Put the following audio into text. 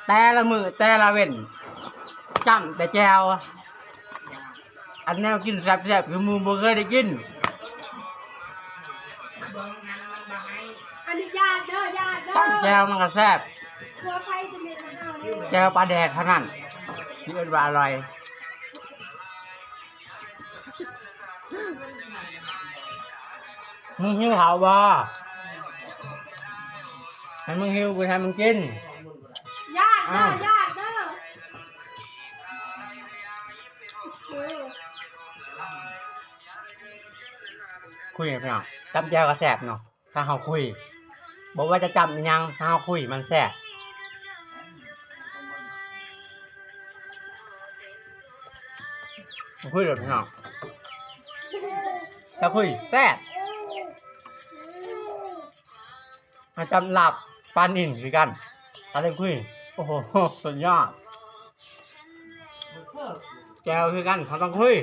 แต่ละมือแต่ละเว้นจำแต่แจวอันแนวกินแซ่บๆคือหมูบ่เคยได้กินอนุญาตเด้อญาติเด้อ จำแจวมันก็แซ่บ ตัวไฟจะมีมะนาวนี่ แจวปลาแดกเท่านั้นที่เอิ้นว่าอร่อยมึงหิวข้าวบ่ให้มึงหิวกูให้มึงกิน ญาติเด้อญาติเด้อเออ คุยกันพี่น้องจำแจวก็แซ่บเนาะถ้าเฮาคุยบอกว่าจะจำอิหยังถ้าเฮาคุยมันแซ่บคุยเลยพี่น้องถ้าคุยแซ่บมาจำหลับปานอินคือกันถ้าได้คุยโอ้โหสุดยอดแจวคือกันเขาต้องคุย